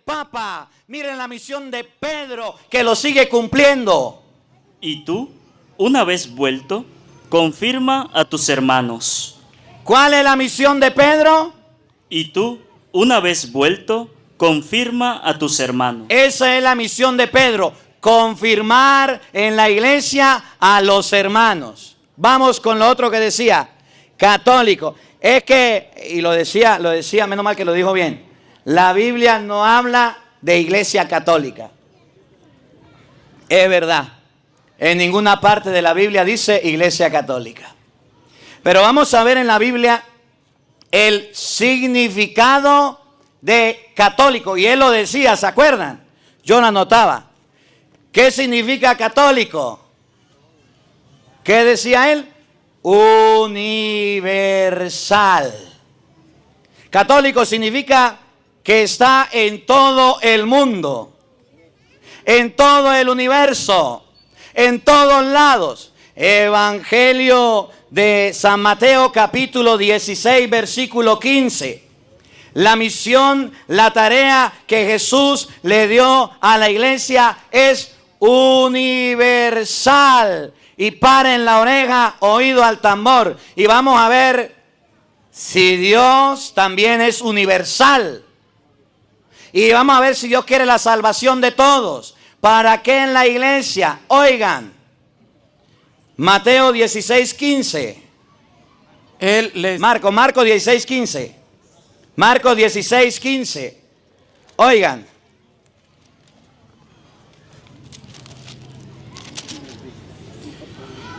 Papa. Miren la misión de Pedro, que lo sigue cumpliendo. Y tú, una vez vuelto, confirma a tus hermanos. ¿Cuál es la misión de Pedro? Y tú, una vez vuelto, confirma a tus hermanos. Esa es la misión de Pedro, confirmar en la iglesia a los hermanos. Vamos con lo otro que decía, católico. Es que, y lo decía, menos mal que lo dijo bien, la Biblia no habla de iglesia católica. Es verdad, en ninguna parte de la Biblia dice iglesia católica. Pero vamos a ver en la Biblia el significado de católico. Y él lo decía, ¿se acuerdan? Yo lo anotaba. ¿Qué significa católico? ¿Qué decía él? Universal. Católico significa que está en todo el mundo, en todo el universo, en todos lados. Evangelio de San Mateo capítulo 16 versículo 15. La misión, la tarea que Jesús le dio a la iglesia es universal. Y paren la oreja, oído al tambor. Y vamos a ver si Dios también es universal. Y vamos a ver si Dios quiere la salvación de todos. ¿Para qué en la iglesia? Oigan, Mateo 16:15. Marcos 16:15. Marcos 16:15. Oigan.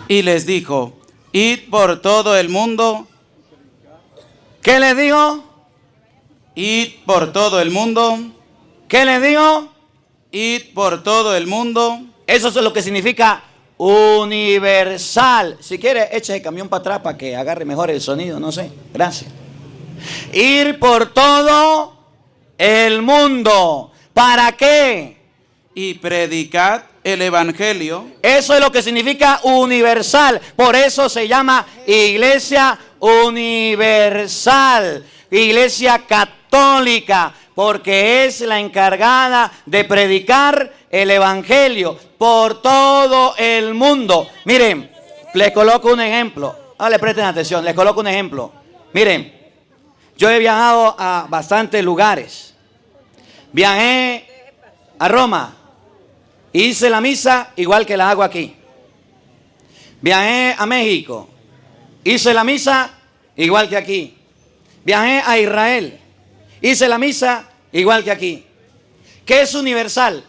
Y les dijo, id por todo el mundo. ¿Qué les dijo? Id por todo el mundo. ¿Qué les digo? Id por todo el mundo. Eso es lo que significa universal. Si quiere, eche el camión para atrás para que agarre mejor el sonido, no sé. Gracias. Ir por todo el mundo. ¿Para qué? Y predicad el evangelio. Eso es lo que significa universal. Por eso se llama iglesia universal. Iglesia católica, porque es la encargada de predicar el evangelio por todo el mundo. Miren, les coloco un ejemplo. Ahora le presten atención, les coloco un ejemplo. Miren, yo he viajado a bastantes lugares. Viajé a Roma. Hice la misa igual que la hago aquí. Viajé a México. Hice la misa igual que aquí. Viajé a Israel. Hice la misa igual que aquí. ¿Qué es universal?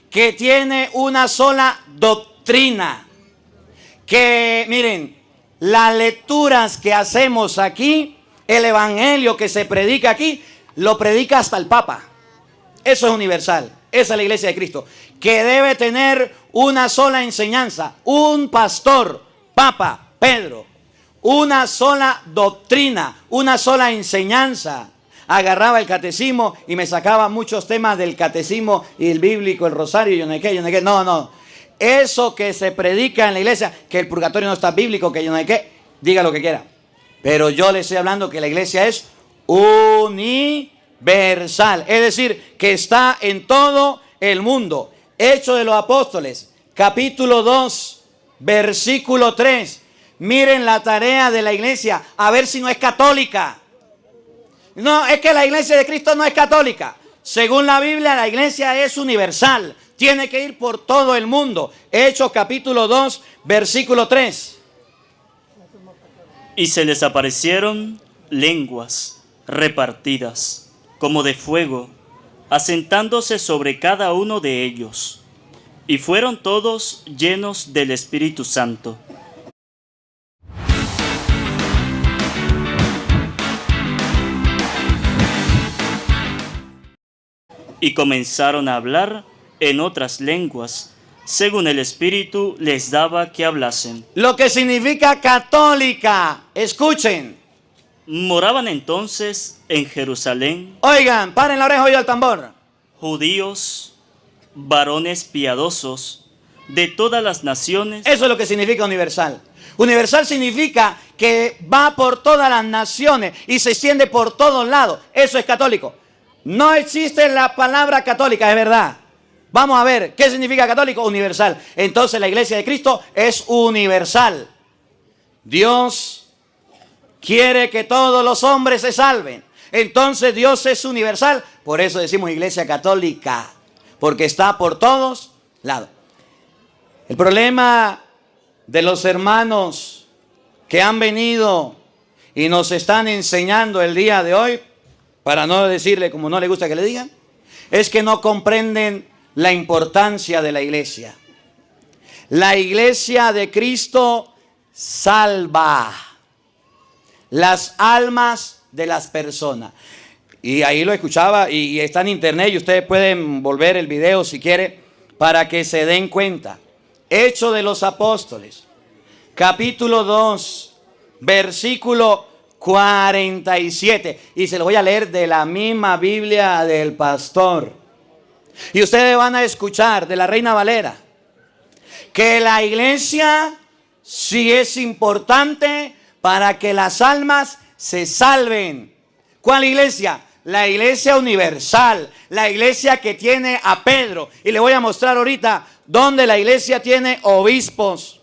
Que tiene una sola doctrina. Que, miren, las lecturas que hacemos aquí, el evangelio que se predica aquí, lo predica hasta el Papa. Eso es universal. Esa es la iglesia de Cristo. Que debe tener una sola enseñanza. Un pastor, Papa, Pedro. Una sola doctrina, una sola enseñanza. Agarraba el catecismo y me sacaba muchos temas del catecismo y el bíblico, el rosario, yo no sé qué, No. Eso que se predica en la iglesia, que el purgatorio no está bíblico, que yo no sé qué, diga lo que quiera. Pero yo le estoy hablando que la iglesia es universal. Es decir, que está en todo el mundo. Hechos de los Apóstoles, capítulo 2, versículo 3. Miren la tarea de la iglesia, a ver si no es católica. No, es que la iglesia de Cristo no es católica. Según la Biblia, la iglesia es universal. Tiene que ir por todo el mundo. Hechos capítulo 2, versículo 3. Y se les aparecieron lenguas repartidas, como de fuego, asentándose sobre cada uno de ellos. Y fueron todos llenos del Espíritu Santo. Y comenzaron a hablar en otras lenguas, según el Espíritu les daba que hablasen. Lo que significa católica. Escuchen. Moraban entonces en Jerusalén. Oigan, paren la oreja, oído al tambor. Judíos, varones piadosos, de todas las naciones. Eso es lo que significa universal. Universal significa que va por todas las naciones y se extiende por todos lados. Eso es católico. No existe la palabra católica, es verdad. Vamos a ver, ¿qué significa católico? Universal. Entonces la iglesia de Cristo es universal. Dios quiere que todos los hombres se salven. Entonces Dios es universal. Por eso decimos iglesia católica, porque está por todos lados. El problema de los hermanos que han venido y nos están enseñando el día de hoy, para no decirle como no le gusta que le digan, es que no comprenden la importancia de la iglesia. La iglesia de Cristo salva las almas de las personas. Y ahí lo escuchaba y está en internet y ustedes pueden volver el video si quiere para que se den cuenta. Hechos de los Apóstoles, capítulo 2, versículo 47. Y se lo voy a leer de la misma Biblia del pastor. Y ustedes van a escuchar de la Reina Valera que la iglesia sí es importante para que las almas se salven. ¿Cuál iglesia? La iglesia universal, la iglesia que tiene a Pedro. Y le voy a mostrar ahorita donde la iglesia tiene obispos,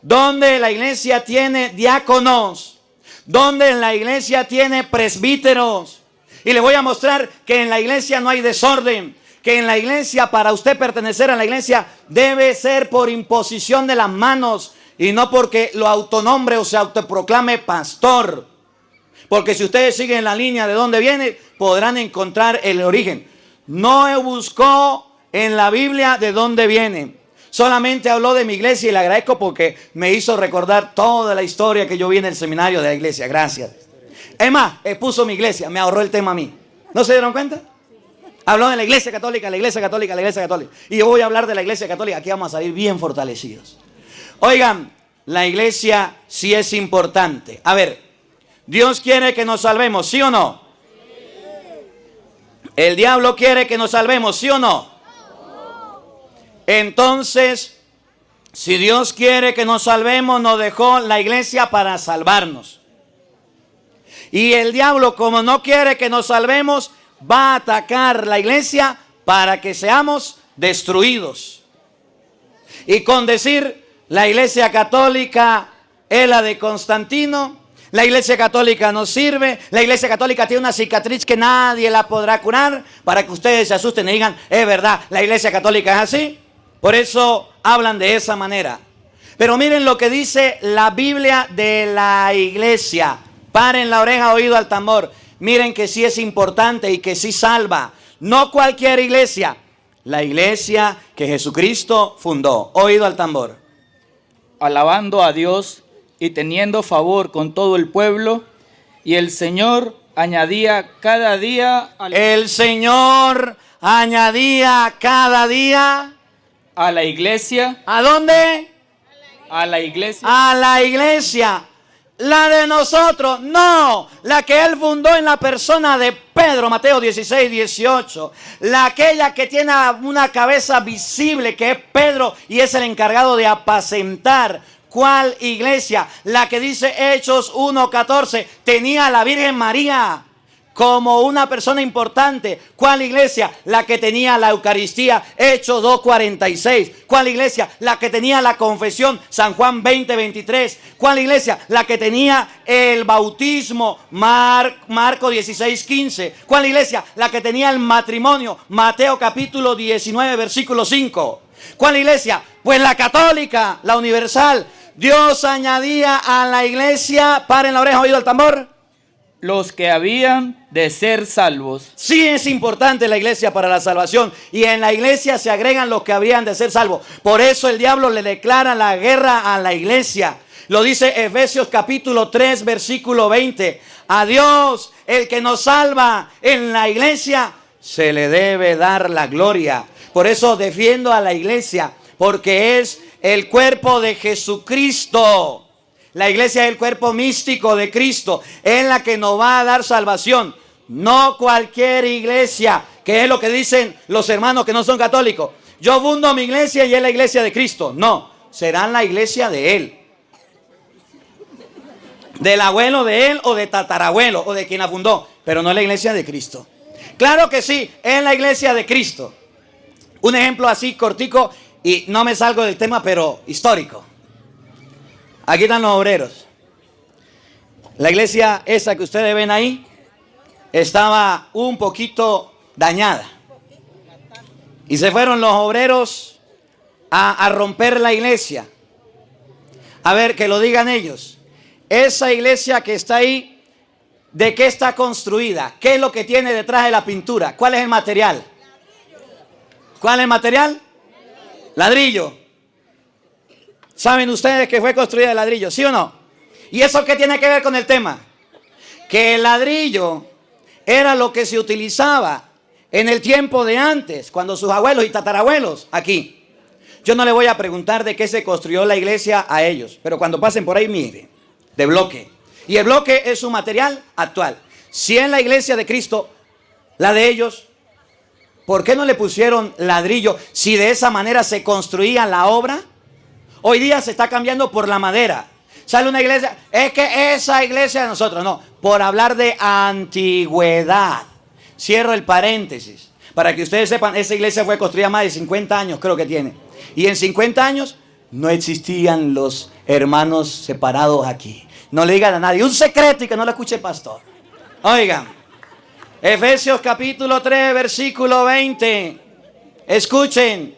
donde la iglesia tiene diáconos, donde la iglesia tiene presbíteros. Y le voy a mostrar que en la iglesia no hay desorden, que en la iglesia, para usted pertenecer a la iglesia, debe ser por imposición de las manos y no porque lo autonombre o se autoproclame pastor. Porque si ustedes siguen la línea de donde viene, podrán encontrar el origen. No buscó en la Biblia de dónde viene. Solamente habló de mi iglesia y le agradezco porque me hizo recordar toda la historia que yo vi en el seminario de la iglesia. Gracias. Es más, expuso mi iglesia, me ahorró el tema a mí. ¿No se dieron cuenta? Habló de la iglesia católica, la iglesia católica, la iglesia católica. Y yo voy a hablar de la iglesia católica. Aquí vamos a salir bien fortalecidos. Oigan, la iglesia sí es importante. A ver, Dios quiere que nos salvemos, ¿sí o no? El diablo quiere que nos salvemos, ¿sí o no? Entonces, si Dios quiere que nos salvemos, nos dejó la iglesia para salvarnos. Y el diablo, como no quiere que nos salvemos, va a atacar la iglesia para que seamos destruidos. Y con decir, la iglesia católica es la de Constantino, la iglesia católica no sirve, la iglesia católica tiene una cicatriz que nadie la podrá curar, para que ustedes se asusten y digan, es verdad, la iglesia católica es así. Por eso hablan de esa manera. Pero miren lo que dice la Biblia de la iglesia. Paren la oreja, oído al tambor. Miren que sí es importante y que sí salva. No cualquier iglesia, la iglesia que Jesucristo fundó. Oído al tambor. Alabando a Dios y teniendo favor con todo el pueblo, y el Señor añadía cada día el Señor añadía cada día a la iglesia. ¿A dónde? A la iglesia. A la iglesia. La de nosotros, no. La que Él fundó en la persona de Pedro, Mateo 16, 18. Aquella que tiene una cabeza visible, que es Pedro, y es el encargado de apacentar. ¿Cuál iglesia? La que dice Hechos 1, 14. Tenía a la Virgen María como una persona importante. ¿Cuál iglesia? La que tenía la Eucaristía, Hechos 2:46. ¿Cuál iglesia? La que tenía la confesión, San Juan 20:23. ¿Cuál iglesia? La que tenía el bautismo, Marco 16:15. ¿Cuál iglesia? La que tenía el matrimonio, Mateo capítulo 19, versículo 5. ¿Cuál iglesia? Pues la católica, la universal. Dios añadía a la iglesia, paren la oreja, oído al tambor, los que habían de ser salvos. Sí es importante la iglesia para la salvación, y en la iglesia se agregan los que habrían de ser salvos. Por eso el diablo le declara la guerra a la iglesia. Lo dice Efesios capítulo 3 versículo 20. A Dios, el que nos salva en la iglesia, se le debe dar la gloria. Por eso defiendo a la iglesia, porque es el cuerpo de Jesucristo. La iglesia es el cuerpo místico de Cristo, es la que nos va a dar salvación. No cualquier iglesia, que es lo que dicen los hermanos que no son católicos. Yo fundo mi iglesia y es la iglesia de Cristo. No, será la iglesia de Él. Del abuelo de Él o de tatarabuelo o de quien la fundó. Pero no es la iglesia de Cristo. Claro que sí, en la iglesia de Cristo. Un ejemplo así cortico, y no me salgo del tema, pero histórico. Aquí están los obreros. La iglesia esa que ustedes ven ahí estaba un poquito dañada. Y se fueron los obreros a romper la iglesia. A ver, que lo digan ellos. Esa iglesia que está ahí, ¿de qué está construida? ¿Qué es lo que tiene detrás de la pintura? ¿Cuál es el material? ¿Cuál es el material? Ladrillo. ¿Saben ustedes que fue construida de ladrillo? ¿Sí o no? ¿Y eso qué tiene que ver con el tema? Que el ladrillo era lo que se utilizaba en el tiempo de antes, cuando sus abuelos y tatarabuelos aquí. Yo no le voy a preguntar de qué se construyó la iglesia a ellos, pero cuando pasen por ahí, miren, de bloque. Y el bloque es su material actual. Si en la iglesia de Cristo, la de ellos, ¿por qué no le pusieron ladrillo si de esa manera se construía la obra? Hoy día se está cambiando por la madera. Sale una iglesia, es que esa iglesia de nosotros, no, por hablar de antigüedad. Cierro el paréntesis, para que ustedes sepan, esa iglesia fue construida más de 50 años, creo que tiene. Y en 50 años no existían los hermanos separados aquí. No le digan a nadie, un secreto y que no lo escuche el pastor. Oigan, Efesios capítulo 3, versículo 20. Escuchen.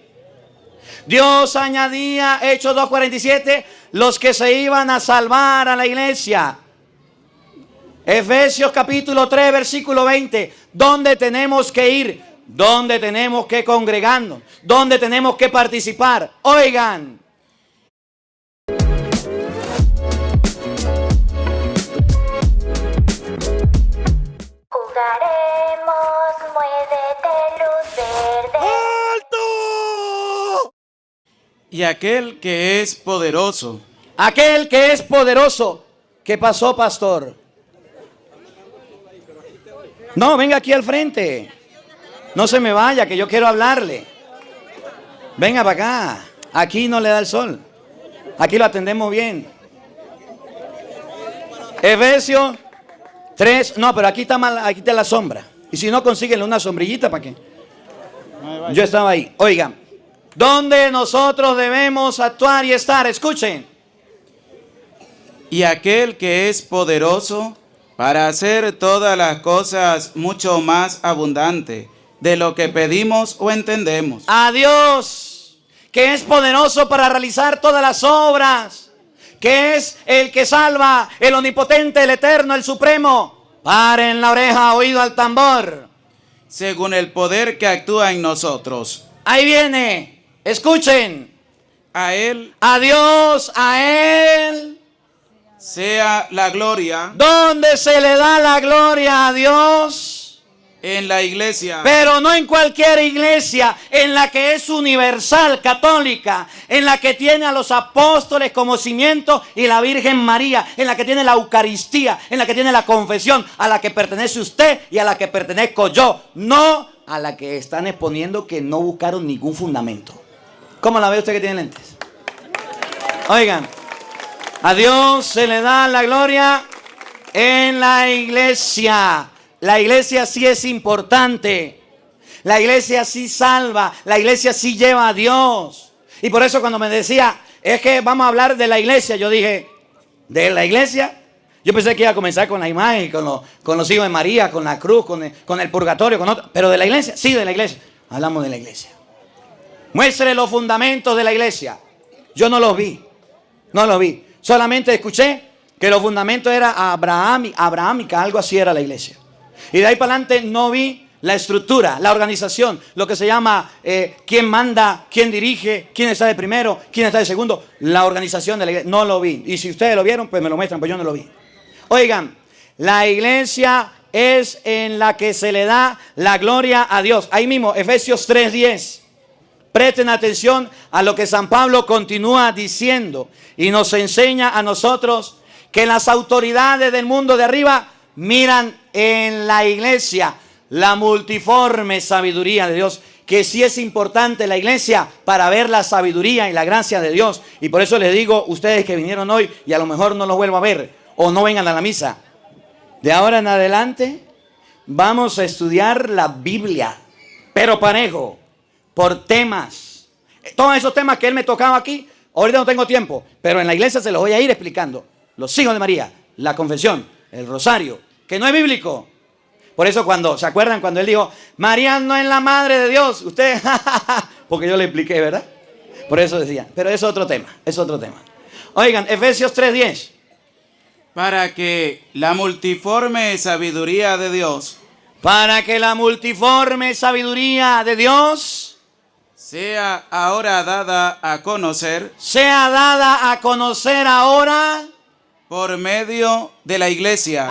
Dios añadía, Hechos 2:47, los que se iban a salvar a la iglesia. Efesios capítulo 3, versículo 20. ¿Dónde tenemos que ir? ¿Dónde tenemos que congregarnos? ¿Dónde tenemos que participar? Oigan. Jugaremos, muévete, luz verde. ¡Alto! Y aquel que es poderoso. Aquel que es poderoso. ¿Qué pasó, pastor? No, venga aquí al frente. No se me vaya, que yo quiero hablarle. Venga para acá. Aquí no le da el sol. Aquí lo atendemos bien. Efesios 3. No, pero aquí está mal, aquí está la sombra. Y si no, consíguenle una sombrillita para qué. Yo estaba ahí. Oigan, ¿dónde nosotros debemos actuar y estar? Escuchen. Y aquel que es poderoso para hacer todas las cosas mucho más abundante de lo que pedimos o entendemos. A Dios, que es poderoso para realizar todas las obras, que es el que salva, el omnipotente, el eterno, el supremo. Paren la oreja, oído al tambor. Según el poder que actúa en nosotros. Ahí viene, escuchen. A Él A Dios, a Él. sea la gloria ¿Dónde se le da la gloria a Dios? en la iglesia. Pero no en cualquier iglesia, en la que es universal, católica, en la que tiene a los apóstoles como cimiento y la Virgen María, en la que tiene la Eucaristía, en la que tiene la confesión, a la que pertenece usted y a la que pertenezco yo, no a la que están exponiendo que no buscaron ningún fundamento. ¿Cómo la ve usted que tiene lentes? Oigan, a Dios se le da la gloria en la iglesia. La iglesia sí es importante. La iglesia sí salva. La iglesia sí lleva a Dios. Y por eso cuando me decía, es que vamos a hablar de la iglesia, yo dije, ¿de la iglesia? Yo pensé que iba a comenzar con la imagen, con los hijos de María, con la cruz, con el purgatorio, con otro. Pero de la iglesia, sí, de la iglesia. Hablamos de la iglesia. Muestre los fundamentos de la iglesia. Yo no los vi. No los vi. Solamente escuché que los fundamentos eran abrahámica, algo así era la iglesia. Y de ahí para adelante no vi la estructura, la organización, lo que se llama quién manda, quién dirige, quién está de primero, quién está de segundo, la organización de la iglesia. No lo vi. Y si ustedes lo vieron, pues me lo muestran, pues yo no lo vi. Oigan, la iglesia es en la que se le da la gloria a Dios. Ahí mismo, Efesios 3:10. Presten atención a lo que San Pablo continúa diciendo y nos enseña a nosotros que las autoridades del mundo de arriba miran en la iglesia la multiforme sabiduría de Dios, que sí es importante la iglesia para ver la sabiduría y la gracia de Dios. Y por eso les digo, ustedes que vinieron hoy y a lo mejor no los vuelvo a ver o no vengan a la misa, de ahora en adelante vamos a estudiar la Biblia, pero parejo, por temas. Todos esos temas que él me tocaba aquí, ahorita no tengo tiempo, pero en la iglesia se los voy a ir explicando. Los hijos de María, la confesión, el rosario, que no es bíblico. Por eso ¿se acuerdan cuando él dijo, María no es la madre de Dios? Usted, porque yo le expliqué, ¿verdad? Por eso decía, pero es otro tema, es otro tema. Oigan, Efesios 3:10. Para que la multiforme sabiduría de Dios Para que la multiforme sabiduría de Dios sea ahora dada a conocer ahora. por medio de la iglesia.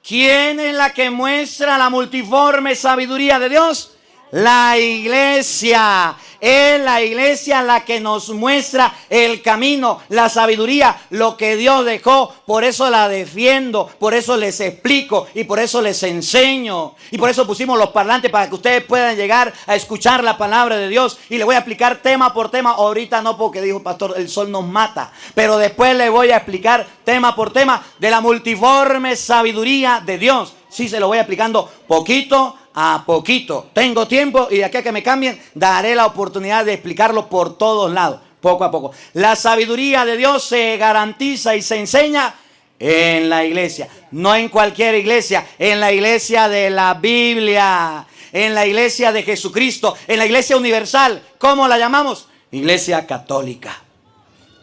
¿Quién es la que muestra la multiforme sabiduría de Dios? La iglesia. Es la iglesia la que nos muestra el camino, la sabiduría, lo que Dios dejó. Por eso la defiendo, por eso les explico y por eso les enseño. Y por eso pusimos los parlantes para que ustedes puedan llegar a escuchar la palabra de Dios. Y les voy a explicar tema por tema. Ahorita no, porque dijo pastor, el sol nos mata. Pero después les voy a explicar tema por tema de la multiforme sabiduría de Dios. Sí, se lo voy explicando poquito a poquito. Tengo tiempo y de aquí a que me cambien daré la oportunidad de explicarlo por todos lados, poco a poco. La sabiduría de Dios se garantiza y se enseña en la iglesia. No en cualquier iglesia, en la iglesia de la Biblia, en la iglesia de Jesucristo, en la iglesia universal. ¿Cómo la llamamos? Iglesia católica.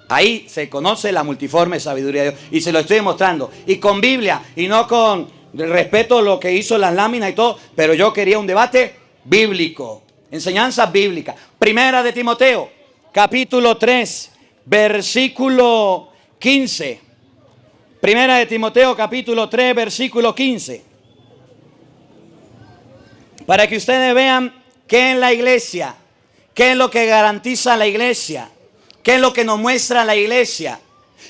Ahí se conoce la multiforme sabiduría de Dios y se lo estoy demostrando. Y con Biblia y no con... Respeto lo que hizo las láminas y todo, pero yo quería un debate bíblico, enseñanza bíblica. Primera de Timoteo, capítulo 3, versículo 15. Primera de Timoteo, capítulo 3, versículo 15. Para que ustedes vean qué es la iglesia, qué es lo que garantiza la iglesia, qué es lo que nos muestra la iglesia.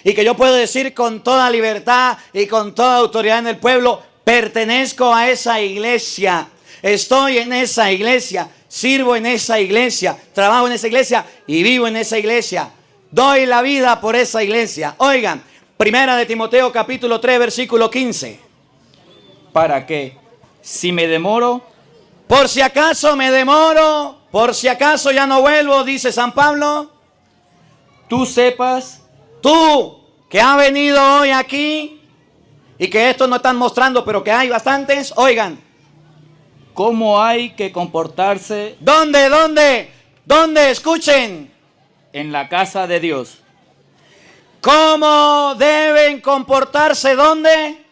Y que yo puedo decir con toda libertad y con toda autoridad en el pueblo, pertenezco a esa iglesia, estoy en esa iglesia, sirvo en esa iglesia, trabajo en esa iglesia y vivo en esa iglesia. Doy la vida por esa iglesia. Oigan, Primera de Timoteo capítulo 3 versículo 15. ¿Para qué? Si me demoro, Por si acaso me demoro, por si acaso ya no vuelvo, dice San Pablo. tú sepas Tú que has venido hoy aquí y que esto no están mostrando, pero que hay bastantes, oigan. cómo hay que comportarse ¿Dónde? Escuchen. en la casa de Dios. ¿Cómo deben comportarse? ¿Dónde?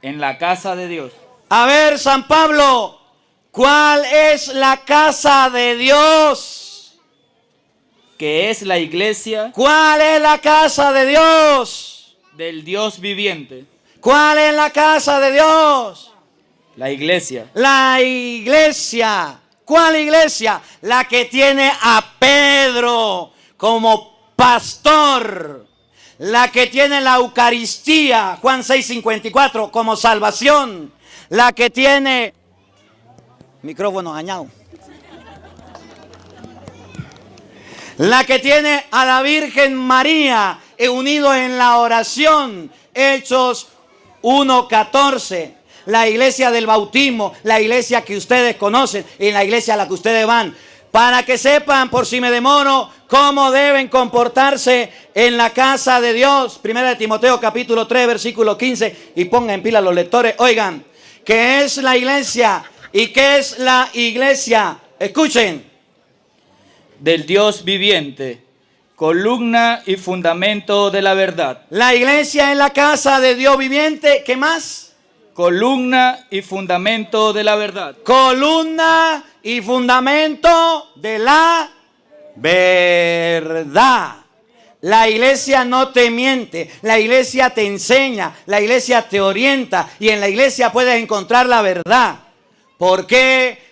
En la casa de Dios. A ver, San Pablo, ¿cuál es la casa de Dios? Que es la iglesia ¿Cuál es la casa de Dios? del Dios viviente. ¿Cuál es la casa de Dios? La iglesia. La iglesia. ¿Cuál iglesia? La que tiene a Pedro como pastor. La que tiene la Eucaristía, Juan 6:54, como salvación. La que tiene... Micrófono dañado. La que tiene a la Virgen María unido en la oración. Hechos 1:14. La iglesia del bautismo, la iglesia que ustedes conocen y la iglesia a la que ustedes van. Para que sepan, por si me demoro, cómo deben comportarse en la casa de Dios. Primera de Timoteo capítulo 3 versículo 15. Y pongan en pila los lectores. Oigan, ¿qué es la iglesia? ¿Y qué es la iglesia? Escuchen. Del Dios viviente, columna y fundamento de la verdad. La iglesia es la casa de Dios viviente. ¿Qué más? Columna y fundamento de la verdad. Columna y fundamento de la verdad. La iglesia no te miente, la iglesia te enseña, la iglesia te orienta y en la iglesia puedes encontrar la verdad. ¿Por qué